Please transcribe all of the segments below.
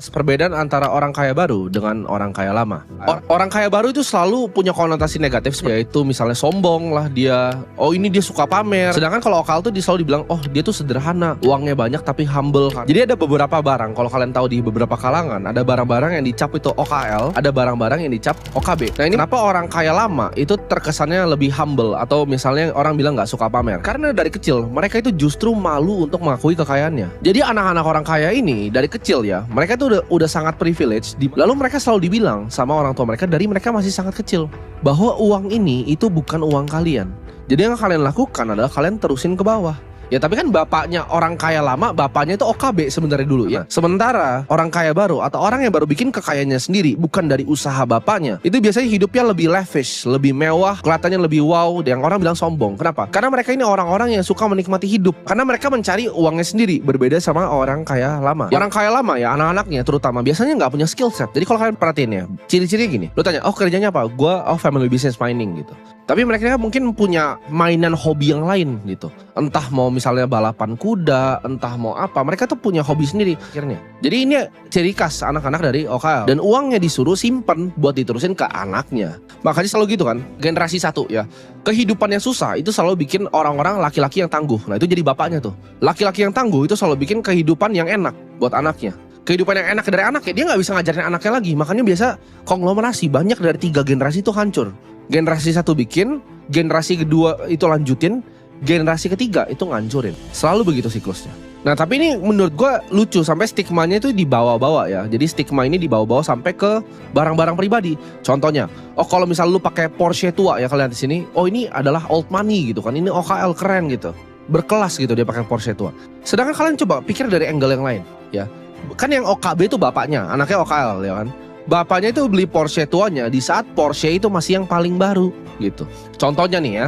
Perbedaan antara orang kaya baru dengan orang kaya lama. Orang kaya baru itu selalu punya konotasi negatif, yaitu misalnya sombong lah dia. Oh ini dia suka pamer. Sedangkan kalau OKL tuh selalu dibilang, oh dia tuh sederhana, uangnya banyak tapi humble kan. Jadi ada beberapa barang, kalau kalian tahu di beberapa kalangan, ada barang-barang yang dicap itu OKL, ada barang-barang yang dicap OKB. Nah ini kenapa orang kaya lama itu terkesannya lebih humble, atau misalnya orang bilang nggak suka pamer. Karena dari kecil mereka itu justru malu untuk mengakui kekayaannya. Jadi anak-anak orang kaya ini dari kecil ya, mereka itu udah sangat privilege. Lalu mereka selalu dibilang sama orang tua mereka dari mereka masih sangat kecil bahwa uang ini itu bukan uang kalian. Jadi yang kalian lakukan adalah kalian terusin ke bawah. Ya tapi kan bapaknya orang kaya lama, bapaknya itu OKB sebenarnya dulu ya. Sementara orang kaya baru atau orang yang baru bikin kekayaannya sendiri bukan dari usaha bapaknya, itu biasanya hidupnya lebih lavish, lebih mewah, kelihatannya lebih wow. Yang orang bilang sombong. Kenapa? Karena mereka ini orang-orang yang suka menikmati hidup. Karena mereka mencari uangnya sendiri, berbeda sama orang kaya lama. Orang kaya lama ya, anak-anaknya terutama biasanya nggak punya skill set. Jadi kalau kalian perhatiin ya, ciri-cirinya gini. Lu tanya, oh kerjanya apa? Gua family business mining gitu. Tapi mereka mungkin punya mainan hobi yang lain gitu. Entah mau misalnya balapan kuda, entah mau apa. Mereka tuh punya hobi sendiri akhirnya. Jadi ini ciri khas anak-anak dari OKL. Dan uangnya disuruh simpen buat diterusin ke anaknya. Makanya selalu gitu kan, generasi satu ya. Kehidupan yang susah itu selalu bikin orang-orang laki-laki yang tangguh. Nah itu jadi bapaknya tuh. Laki-laki yang tangguh itu selalu bikin kehidupan yang enak buat anaknya. Kehidupan yang enak dari anaknya, dia gak bisa ngajarin anaknya lagi. Makanya biasa konglomerasi, banyak dari 3 generasi itu hancur. Generasi satu bikin, generasi kedua itu lanjutin, generasi ketiga itu ngancurin. Selalu begitu siklusnya. Nah tapi ini menurut gue lucu, sampai stigmanya itu dibawa-bawa ya. Jadi stigma ini dibawa-bawa sampai ke barang-barang pribadi. Contohnya, oh kalau misal lu pakai Porsche tua ya, kalian di sini, oh ini adalah old money gitu kan, ini OKL keren gitu, berkelas gitu dia pakai Porsche tua. Sedangkan kalian coba pikir dari angle yang lain ya. Kan yang OKB itu bapaknya, anaknya OKL ya kan. Bapaknya itu beli Porsche tuanya di saat Porsche itu masih yang paling baru gitu. Contohnya nih ya,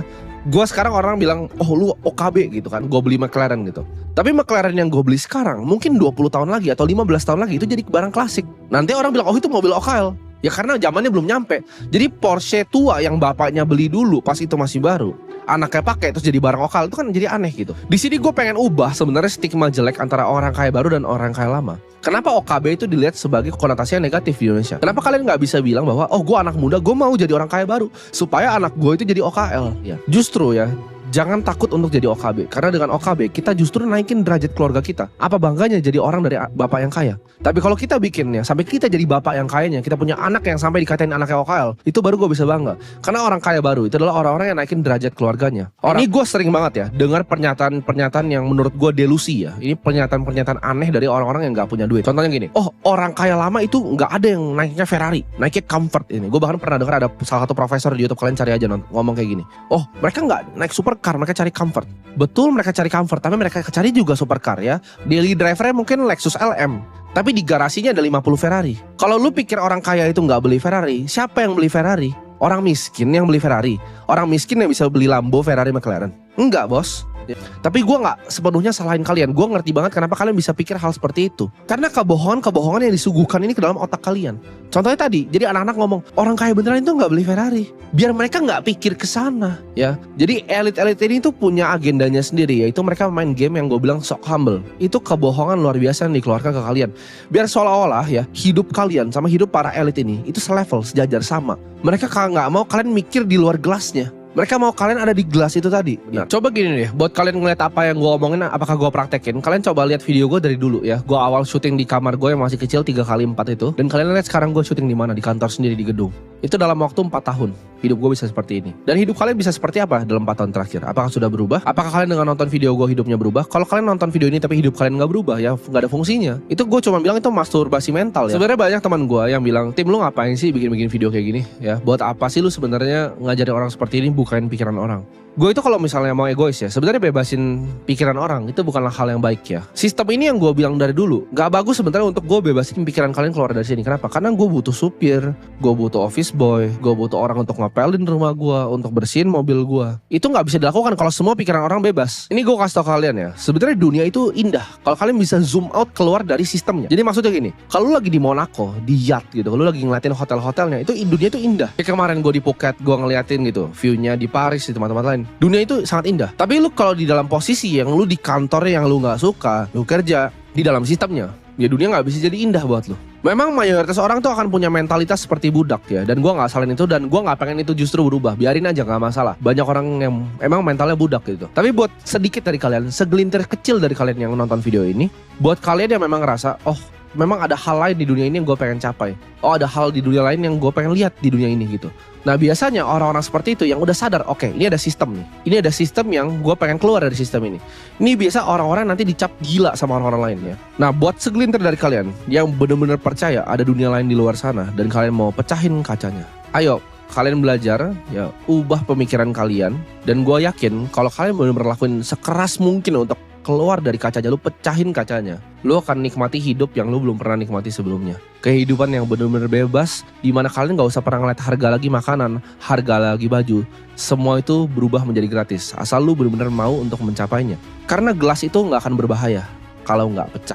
gue sekarang orang bilang, oh lu OKB gitu kan, gue beli McLaren gitu. Tapi McLaren yang gue beli sekarang mungkin 20 tahun lagi atau 15 tahun lagi itu jadi barang klasik. Nanti orang bilang, oh itu mobil OKL. Ya karena zamannya belum nyampe. Jadi Porsche tua yang bapaknya beli dulu pas itu masih baru, anaknya pakai terus jadi barang OKL, itu kan jadi aneh gitu. Di sini gue pengen ubah sebenarnya stigma jelek antara orang kaya baru dan orang kaya lama. Kenapa OKB itu dilihat sebagai konotasi yang negatif di Indonesia? Kenapa kalian nggak bisa bilang bahwa oh gue anak muda, gue mau jadi orang kaya baru supaya anak gue itu jadi OKL? Ya, justru ya, jangan takut untuk jadi OKB. Karena dengan OKB kita justru naikin derajat keluarga kita. Apa bangganya jadi orang dari bapak yang kaya? Tapi kalau kita bikinnya sampai kita jadi bapak yang kayanya, kita punya anak yang sampai dikatain anaknya OKL, itu baru gue bisa bangga. Karena orang kaya baru itu adalah orang-orang yang naikin derajat keluarganya. Ini gue sering banget ya dengar pernyataan-pernyataan yang menurut gue delusi ya. Ini pernyataan-pernyataan aneh dari orang-orang yang gak punya duit. Contohnya gini, oh orang kaya lama itu gak ada yang naiknya Ferrari, naiknya comfort ini. Gue bahkan pernah dengar ada salah satu profesor di YouTube, kalian cari aja ngomong kayak gini. Oh mereka gak naik supercar, mereka cari comfort. Betul mereka cari comfort, tapi mereka cari juga supercar ya. Daily drivernya mungkin Lexus LM, tapi di garasinya ada 50 Ferrari. Kalau lu pikir orang kaya itu gak beli Ferrari, siapa yang beli Ferrari? Orang miskin yang beli Ferrari. Orang miskin yang bisa beli Lambo, Ferrari, McLaren. Enggak bos. Tapi gue gak sepenuhnya salahin kalian. Gue ngerti banget kenapa kalian bisa pikir hal seperti itu. Karena kebohongan-kebohongan yang disuguhkan ini ke dalam otak kalian. Contohnya tadi, jadi anak-anak ngomong orang kaya beneran itu gak beli Ferrari, biar mereka gak pikir ke sana ya. Jadi elit-elit ini tuh punya agendanya sendiri, yaitu mereka main game yang gue bilang sok humble. Itu kebohongan luar biasa yang dikeluarkan ke kalian, biar seolah-olah ya hidup kalian sama hidup para elit ini itu selevel, sejajar, sama. Mereka gak mau kalian mikir di luar gelasnya. Mereka mau kalian ada di gelas itu tadi. Nah, coba gini deh, buat kalian ngeliat apa yang gue omongin, apakah gue praktekin, kalian coba lihat video gue dari dulu ya. Gue awal syuting di kamar gue yang masih kecil 3x4 itu. Dan kalian lihat sekarang gue syuting di mana, di kantor sendiri di gedung. Itu dalam waktu 4 tahun hidup gue bisa seperti ini. Dan hidup kalian bisa seperti apa dalam 4 tahun terakhir? Apakah sudah berubah? Apakah kalian dengan nonton video gue hidupnya berubah? Kalau kalian nonton video ini tapi hidup kalian gak berubah, ya gak ada fungsinya. Itu gue cuma bilang itu masturbasi mental ya. Sebenarnya banyak teman gue yang bilang, Tim lu ngapain sih bikin-bikin video kayak gini ya? Buat apa sih lu sebenarnya ngajarin orang seperti ini, bukain pikiran orang? Gue itu kalau misalnya mau egois ya, sebenarnya bebasin pikiran orang itu bukanlah hal yang baik ya. Sistem ini yang gue bilang dari dulu gak bagus sebenarnya untuk gue bebasin pikiran kalian keluar dari sini. Kenapa? Karena gue butuh supir, gue butuh office boy, gue butuh orang untuk ngapelin rumah gue, untuk bersihin mobil gue. Itu gak bisa dilakukan kalau semua pikiran orang bebas. Ini gue kasih tau kalian ya, sebenarnya dunia itu indah kalau kalian bisa zoom out keluar dari sistemnya. Jadi maksudnya gini, kalau lu lagi di Monaco, di yacht gitu, kalau lu lagi ngeliatin hotel-hotelnya, itu dunia itu indah. Kayak kemarin gue di Phuket, gue ngeliatin gitu viewnya di Paris, di tempat-tempat lain. Dunia itu sangat indah. Tapi lu kalau di dalam posisi yang lu di kantor yang lu gak suka, lu kerja di dalam sistemnya, ya dunia nggak bisa jadi indah buat lo. Memang mayoritas orang tuh akan punya mentalitas seperti budak ya, dan gue nggak salahin itu, dan gue nggak pengen itu justru berubah. Biarin aja, nggak masalah. Banyak orang yang emang mentalnya budak gitu. Tapi buat sedikit dari kalian, segelintir kecil dari kalian yang nonton video ini, buat kalian yang memang ngerasa, oh memang ada hal lain di dunia ini yang gue pengen capai. Oh ada hal di dunia lain yang gue pengen lihat di dunia ini gitu. Nah biasanya orang-orang seperti itu yang udah sadar, oke, ini ada sistem nih. Ini ada sistem yang gue pengen keluar dari sistem ini. Ini biasa orang-orang nanti dicap gila sama orang-orang lain ya. Nah buat segelintir dari kalian yang benar-benar percaya ada dunia lain di luar sana dan kalian mau pecahin kacanya, ayo kalian belajar ya, ubah pemikiran kalian. Dan gue yakin kalau kalian benar-benar lakuin sekeras mungkin untuk keluar dari kacanya, lu pecahin kacanya, lu akan nikmati hidup yang lu belum pernah nikmati sebelumnya. Kehidupan yang benar-benar bebas, dimana kalian gak usah pernah ngeliat harga lagi makanan, harga lagi baju. Semua itu berubah menjadi gratis, asal lu benar-benar mau untuk mencapainya. Karena gelas itu gak akan berbahaya kalau gak pecah.